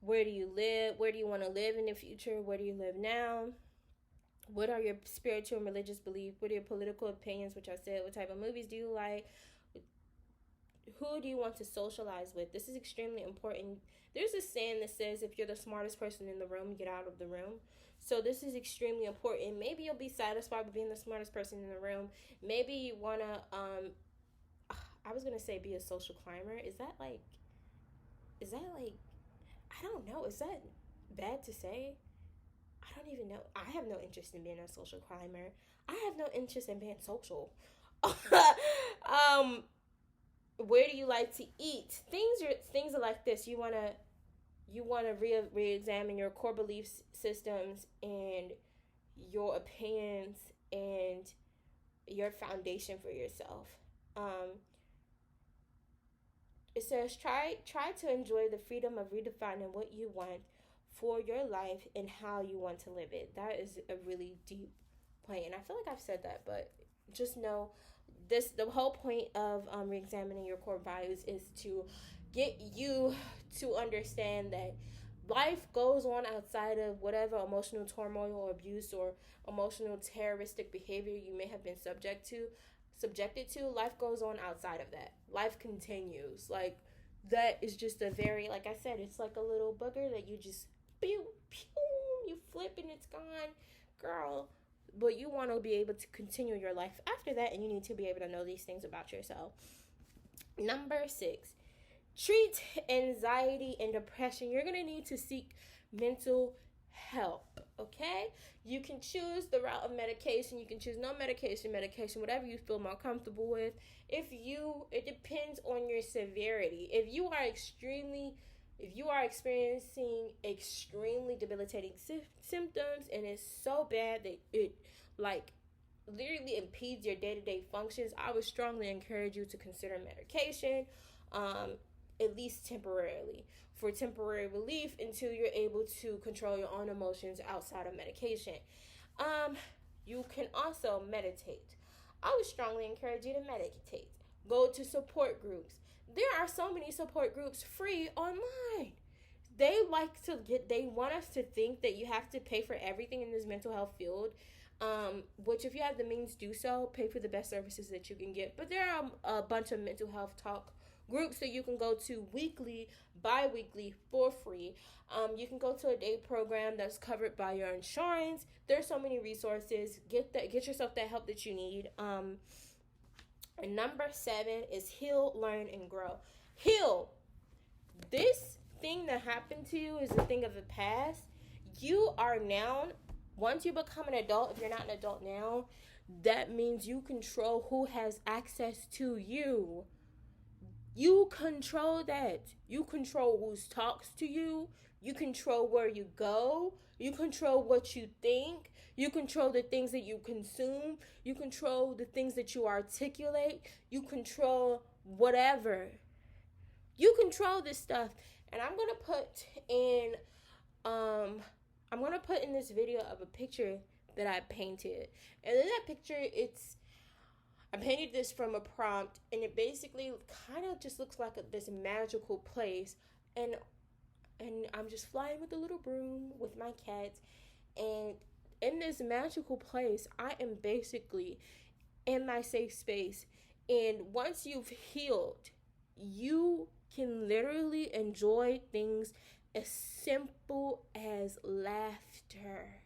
Where do you live? Where do you want to live in the future? Where do you live now? What are your spiritual and religious beliefs? What are your political opinions, which I said? What type of movies do you like? Who do you want to socialize with? This is extremely important. There's a saying that says, if you're the smartest person in the room, get out of the room. So this is extremely important. Maybe you'll be satisfied with being the smartest person in the room. Maybe you want to, I was going to say be a social climber. Is that like, I don't know. Is that bad to say? I don't even know. I have no interest in being a social climber. I have no interest in being social. Where do you like to eat? Things are like this. You wanna re-examine your core belief systems and your opinions and your foundation for yourself. It says try to enjoy the freedom of redefining what you want for your life and how you want to live it. That is a really deep point, and I feel like I've said that, but just know this: the whole point of re-examining your core values is to get you to understand that life goes on outside of whatever emotional turmoil or abuse or emotional terroristic behavior you may have been subjected to. Life goes on outside of that. Life continues. Like, that is just a very, like I said, it's like a little booger that you just pew, pew, you flip and it's gone, girl. But you want to be able to continue your life after that, and you need to be able to know these things about yourself. Number 6, treat anxiety and depression. You're going to need to seek mental help, okay? You can choose the route of medication. You can choose no medication, whatever you feel more comfortable with. It depends on your severity. If you are experiencing extremely debilitating symptoms and it's so bad that it like literally impedes your day-to-day functions, I would strongly encourage you to consider medication, at least temporarily, for temporary relief until you're able to control your own emotions outside of medication. You can also meditate. I would strongly encourage you to meditate. Go to support groups. There are so many support groups free online. They want us to think that you have to pay for everything in this mental health field, which if you have the means, do so. Pay for the best services that you can get. But there are a bunch of mental health talk groups that you can go to weekly, bi-weekly for free. You can go to a day program that's covered by your insurance. There's so many resources. Get yourself that help that you need. And number 7 is heal, learn, and grow. Heal. This thing that happened to you is a thing of the past. You are now, once you become an adult, if you're not an adult now, that means you control who has access to you. You control that. You control who talks to you. You control where you go. You control what you think. You control the things that you consume. You control the things that you articulate. You control whatever. You control this stuff. And I'm gonna put in this video of a picture that I painted. And in that picture, I painted this from a prompt, and it basically kind of just looks like this magical place. And I'm just flying with a little broom with my cats, and in this magical place, I am basically in my safe space. And once you've healed, you can literally enjoy things as simple as laughter.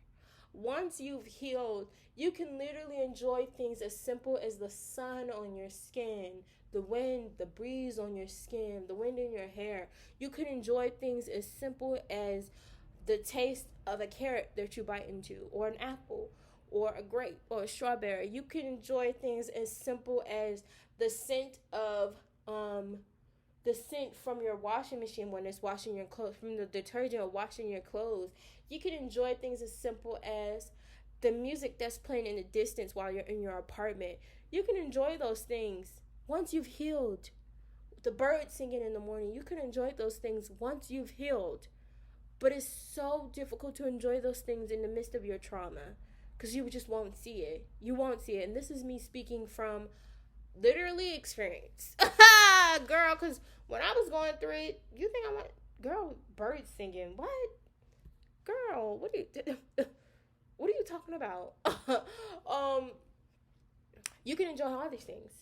Once you've healed, you can literally enjoy things as simple as the sun on your skin, the wind, the breeze on your skin, the wind in your hair. You can enjoy things as simple as the taste of a carrot that you bite into, or an apple, or a grape, or a strawberry. You can enjoy things as simple as the scent from your washing machine when it's washing your clothes, from the detergent or washing your clothes. You can enjoy things as simple as the music that's playing in the distance while you're in your apartment. You can enjoy those things once you've healed. The birds singing in the morning, you can enjoy those things once you've healed. But it's so difficult to enjoy those things in the midst of your trauma, because you just won't see it. You won't see it. And this is me speaking from literally experience. Girl, because when I was going through it, you think I'm like, girl, birds singing. What? Girl, what are you talking about? You can enjoy all these things.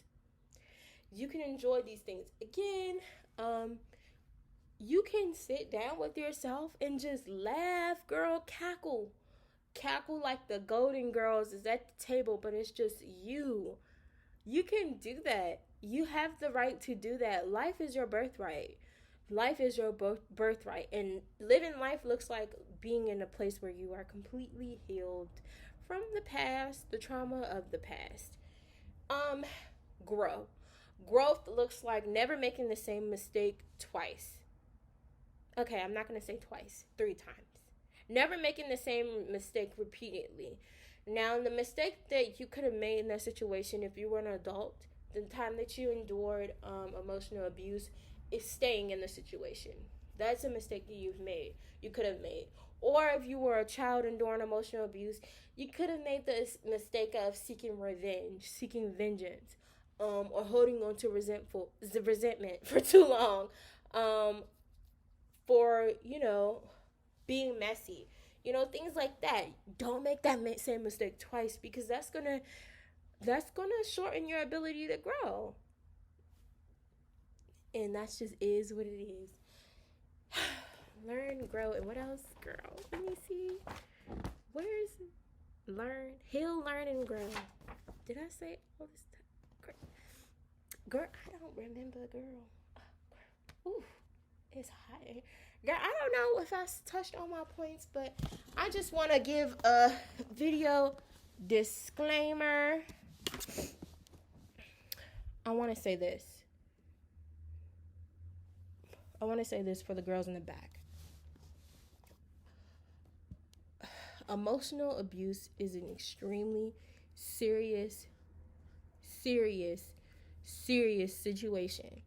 You can enjoy these things. Again, you can sit down with yourself and just laugh, girl, cackle. Cackle like the Golden Girls is at the table, but it's just you. You can do that. You have the right to do that. Life is your birthright. Life is your birthright. And living life looks like being in a place where you are completely healed from the past, the trauma of the past. Grow. Growth looks like never making the same mistake twice. Okay, I'm not going to say twice, 3 times. Never making the same mistake repeatedly. Now, the mistake that you could have made in that situation if you were an adult, the time that you endured emotional abuse, is staying in the situation. That's a mistake that you could have made. Or if you were a child enduring emotional abuse, you could have made the mistake of seeking revenge, seeking vengeance, or holding on to resentment for too long, for, being messy. Things like that. Don't make that same mistake twice, because that's gonna shorten your ability to grow. And that just is what it is. Learn, grow, and what else, girl? Let me see. Where's learn, heal, learn, and grow? Did I say all this stuff? Girl, I don't remember, girl. Ooh, it's hot. Girl, I don't know if I touched on my points, but I just want to give a video disclaimer. I want to say this. I want to say this for the girls in the back. Emotional abuse is an extremely serious situation.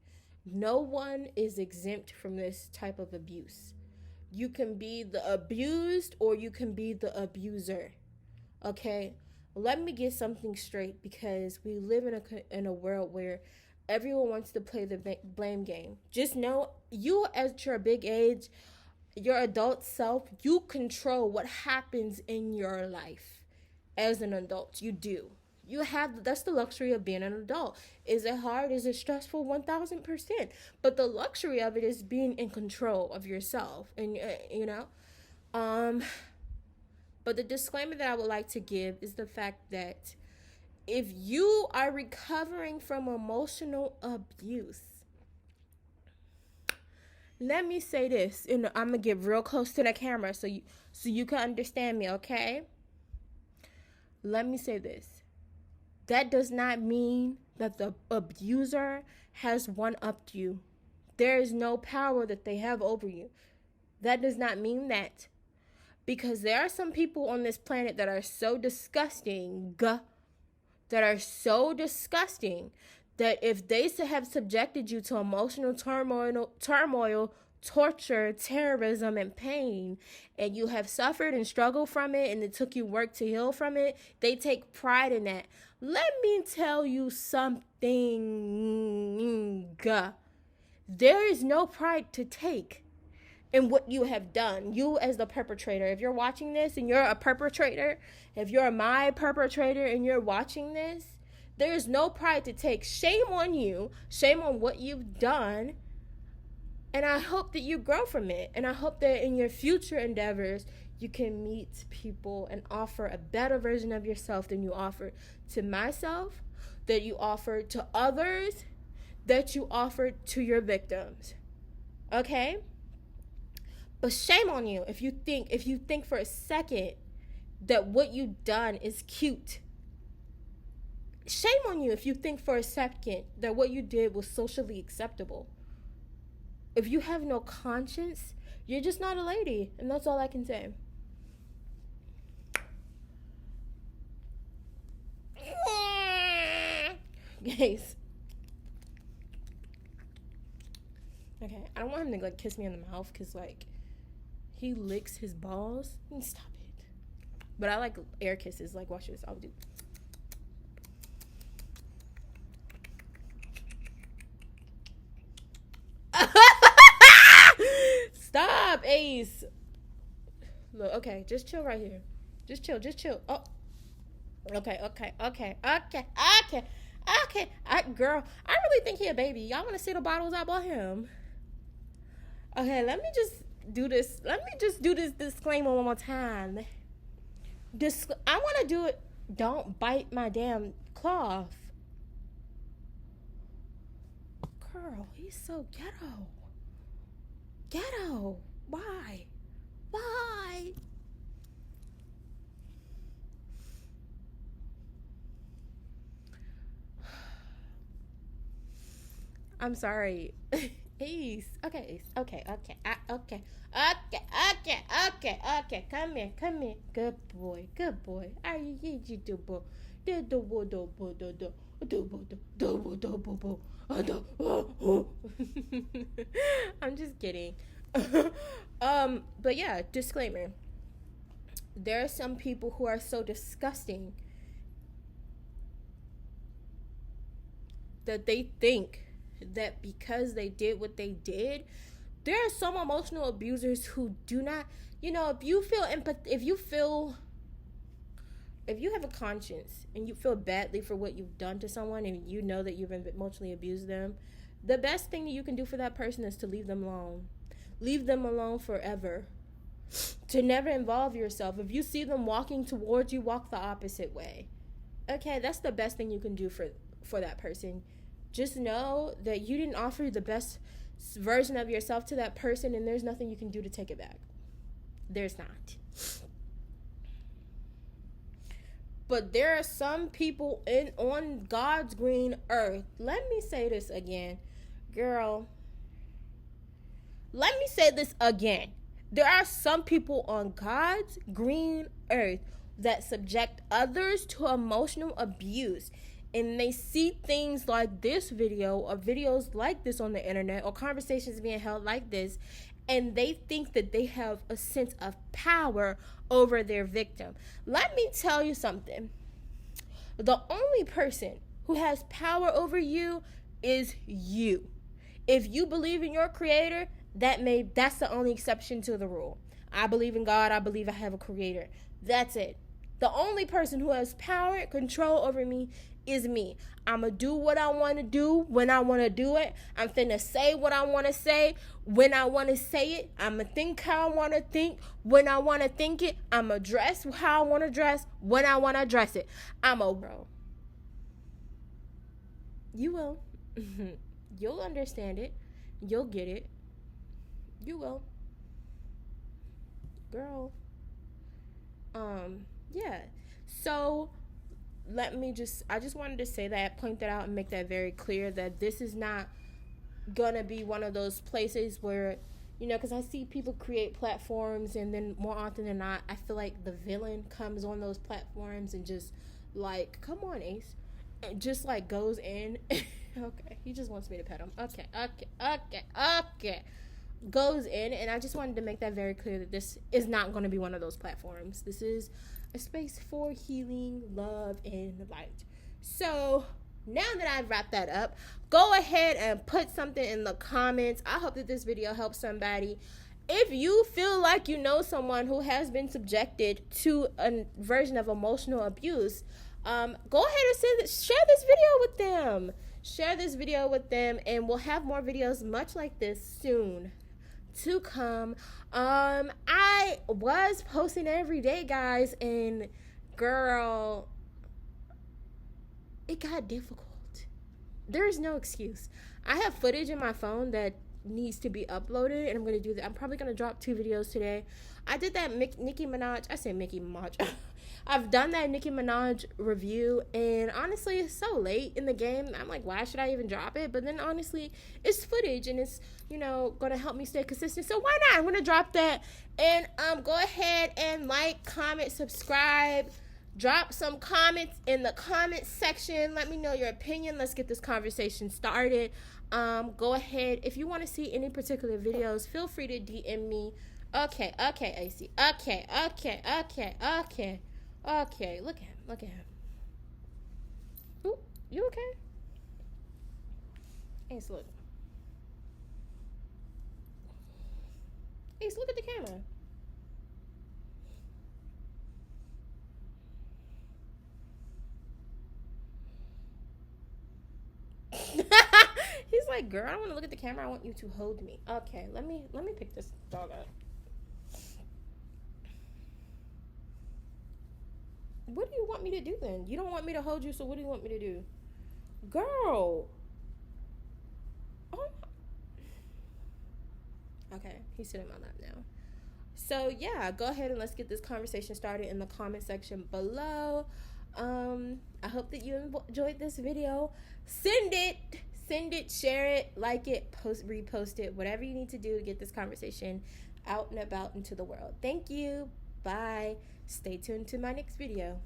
No one is exempt from this type of abuse. You can be the abused or you can be the abuser. Okay? Let me get something straight, because we live in a world where everyone wants to play the blame game. Just know, you at your big age, your adult self, you control what happens in your life as an adult. You do. That's the luxury of being an adult. Is it hard? Is it stressful? 1000%. But the luxury of it is being in control of yourself. And, but the disclaimer that I would like to give is the fact that if you are recovering from emotional abuse, let me say this, and I'm gonna get real close to the camera so you can understand me, okay? Let me say this. That does not mean that the abuser has one-upped you. There is no power that they have over you. That does not mean that. Because there are some people on this planet that are so disgusting, that if they have subjected you to emotional turmoil, torture, terrorism, and pain, and you have suffered and struggled from it, and it took you work to heal from it, they take pride in that. Let me tell you something. There is no pride to take in what you have done. You as the perpetrator, if you're watching this and you're a perpetrator, if you're my perpetrator and you're watching this, there is no pride to take. Shame on you. Shame on what you've done. And I hope that you grow from it. And I hope that in your future endeavors, you can meet people and offer a better version of yourself than you offered to myself, that you offered to others, that you offered to your victims. Okay? But shame on you if you think for a second that what you've done is cute. Shame on you if you think for a second that what you did was socially acceptable. If you have no conscience, you're just not a lady. And that's all I can say. Guys. Okay, I don't want him to, kiss me in the mouth, because, he licks his balls. Stop it. But I like air kisses. Like, watch this. I'll do. Stop, Ace. Look, okay, just chill right here. Just chill. Oh, okay. Girl, I really think he a baby. Y'all want to see the bottles I bought him? Okay, let me just do this. Disclaimer one more time. I want to do it. Don't bite my damn cloth. Girl, he's so ghetto. Ghetto. Why? I'm sorry. Ace. Okay, Ace. Okay. Come here. Good boy. You do boy. I'm just kidding. But yeah, disclaimer. There are some people who are so disgusting that they think that because they did what they did, there are some emotional abusers who do not, if you have a conscience and you feel badly for what you've done to someone and you know that you've emotionally abused them, the best thing that you can do for that person is to leave them alone. Leave them alone forever. To never involve yourself. If you see them walking towards you, walk the opposite way. Okay, that's the best thing you can do for that person. Just know that you didn't offer the best version of yourself to that person, and there's nothing you can do to take it back. There's not. But there are some people on God's green earth. Let me say this again. Girl, let me say this again. There are some people on God's green earth that subject others to emotional abuse. And they see things like this video or videos like this on the internet or conversations being held like this, and they think that they have a sense of power over their victim. Let me tell you something. The only person who has power over you is you. If you believe in your creator, that's the only exception to the rule. I believe in God. I believe I have a creator. That's it. The only person who has power and control over me is me. I'm going to do what I want to do when I want to do it. I'm finna say what I want to say when I want to say it. I'm going to think how I want to think when I want to think it. I'm going to dress how I want to dress when I want to dress it. Bro. You will. You'll understand it. You'll get it. You will. Girl. Yeah. So I just wanted to say that, point that out, and make that very clear that this is not gonna be one of those places where, because I see people create platforms, and then more often than not, I feel like the villain comes on those platforms and just like, come on, Ace, and just like goes in. Okay, he just wants me to pet him. Okay. Goes in, and I just wanted to make that very clear that this is not going to be one of those platforms. This is a space for healing, love, and light. So now that I've wrapped that up, go ahead and put something in the comments. I hope that this video helps somebody. If you feel like you know someone who has been subjected to a version of emotional abuse, go ahead and share this video with them. And we'll have more videos much like this soon to come. I was posting every day, guys, and girl, it got difficult. There's no excuse. I have footage in my phone that needs to be uploaded, and I'm going to do that. I'm probably going to drop 2 videos today. I did that Nicki Minaj. I say Nicki Minaj. I've done that Nicki Minaj review, and honestly, it's so late in the game. I'm like, why should I even drop it? But then honestly, it's footage, and it's, going to help me stay consistent. So why not? I'm going to drop that. And go ahead and like, comment, subscribe. Drop some comments in the comment section. Let me know your opinion. Let's get this conversation started. Go ahead. If you want to see any particular videos, feel free to DM me. Okay, AC. Okay. Look at him. Ooh, you okay? Ace, look. Ace, look at the camera. He's like, girl, I don't want to look at the camera. I want you to hold me. Okay, let me pick this dog up. What do you want me to do then? You don't want me to hold you, so what do you want me to do? Girl. Oh. Okay, he's sitting on my lap now. So yeah, go ahead and let's get this conversation started in the comment section below. I hope that you enjoyed this video. Send it, share it, like it, repost it, whatever you need to do to get this conversation out and about into the world. Thank you. Bye. Stay tuned to my next video.